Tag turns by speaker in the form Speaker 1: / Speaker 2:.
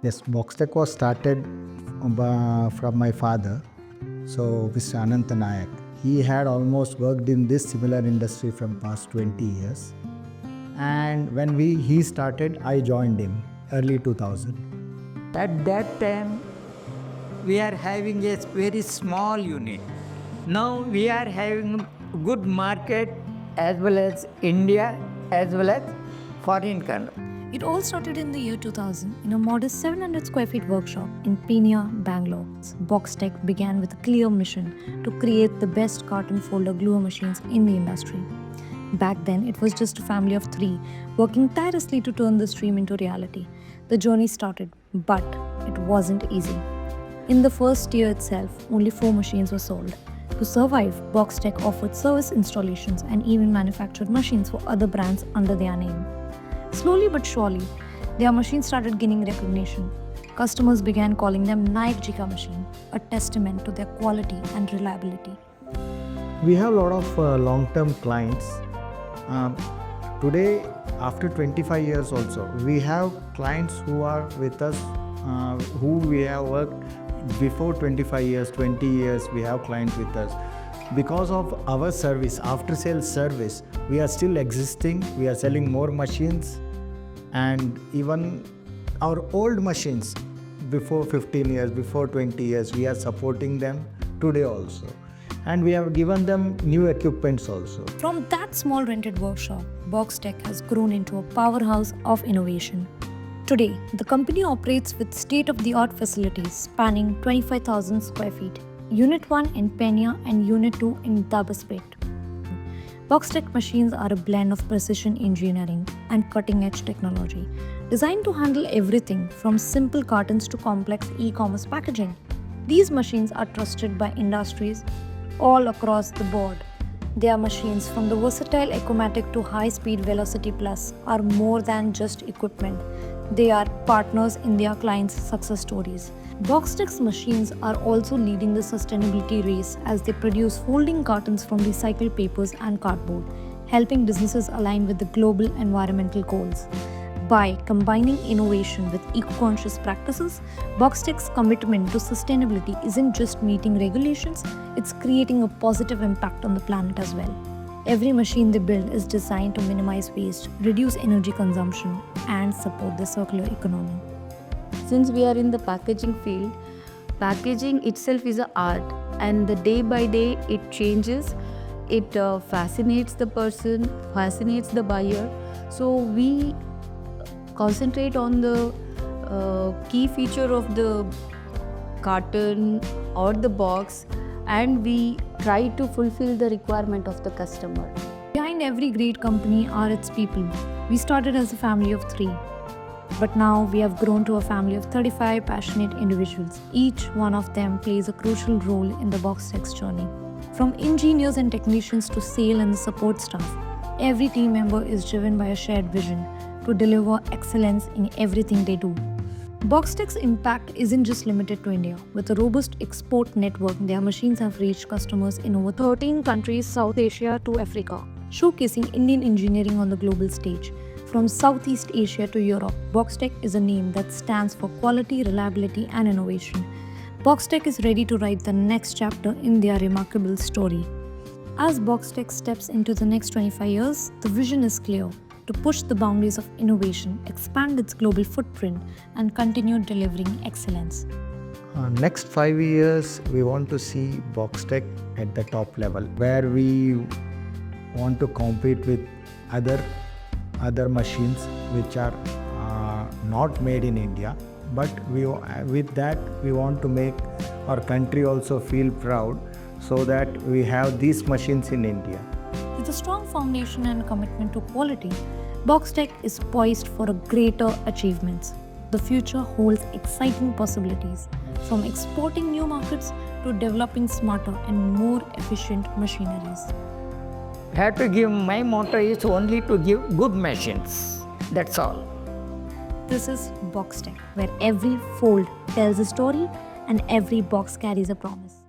Speaker 1: Yes, Boxtech was started from my father, so Mr. Ananta Nayak. He had almost worked in this similar industry from past 20 years. And when he started, I joined him early 2000.
Speaker 2: At that time, we are having a very small unit. Now we are having good market as well as India as well as foreign country.
Speaker 3: It all started in the year 2000 in a modest 700 square feet workshop in Pune, Bangalore. Boxtech began with a clear mission to create the best carton folder gluer machines in the industry. Back then, it was just a family of 3 working tirelessly to turn this dream into reality. The journey started, but it wasn't easy. In the first year itself, only 4 machines were sold. To survive, Boxtech offered service installations and even manufactured machines for other brands under their name. Slowly but surely, their machines started gaining recognition. Customers began calling them Nayak Jika machine, a testament to their quality and reliability.
Speaker 1: We have a lot of long-term clients. Today, after 25 years also, we have clients who are with us, who we have worked before 25 years, 20 years, we have clients with us. Because of our service, after-sales service, we are still existing, we are selling more machines, and even our old machines, before 15 years, before 20 years, we are supporting them today also. And we have given them new equipments also.
Speaker 3: From that small rented workshop, Boxtech has grown into a powerhouse of innovation. Today, the company operates with state-of-the-art facilities spanning 25,000 square feet. Unit 1 in Pune and Unit 2 in Dabaspet. Boxtech machines are a blend of precision engineering and cutting-edge technology, designed to handle everything from simple cartons to complex e-commerce packaging. These machines are trusted by industries all across the board. Their machines, from the versatile Ecomatic to high-speed Velocity Plus, are more than just equipment. They are partners in their clients' success stories. Boxtech's machines are also leading the sustainability race as they produce folding cartons from recycled papers and cardboard, helping businesses align with the global environmental goals. By combining innovation with eco-conscious practices, Boxtech's commitment to sustainability isn't just meeting regulations, it's creating a positive impact on the planet as well. Every machine they build is designed to minimize waste, reduce energy consumption, and support the circular economy.
Speaker 4: Since we are in the packaging field, packaging itself is an art, and the day by day it changes. It fascinates the person, fascinates the buyer. So we concentrate on the key feature of the carton or the box, and we try to fulfill the requirement of the customer.
Speaker 3: Behind every great company are its people. We started as a family of 3. But now we have grown to a family of 35 passionate individuals. Each one of them plays a crucial role in the Boxtech's journey. From engineers and technicians to sales and the support staff, every team member is driven by a shared vision to deliver excellence in everything they do. Boxtech's impact isn't just limited to India. With a robust export network, their machines have reached customers in over 13 countries, South Asia to Africa, showcasing Indian engineering on the global stage. From Southeast Asia to Europe, Boxtech is a name that stands for quality, reliability, and innovation. Boxtech is ready to write the next chapter in their remarkable story. As Boxtech steps into the next 25 years, the vision is clear: to push the boundaries of innovation, expand its global footprint, and continue delivering excellence.
Speaker 1: Next 5 years, we want to see Boxtech at the top level, where we want to compete with other machines which are not made in India, but with that we want to make our country also feel proud, so that we have these machines in India.
Speaker 3: With a strong foundation and commitment to quality, Boxtech is poised for a greater achievements. The future holds exciting possibilities, from exporting new markets to developing smarter and more efficient machineries.
Speaker 2: Have to give, my motto is only to give good machines. That's all.
Speaker 3: This is Boxtech, where every fold tells a story and every box carries a promise.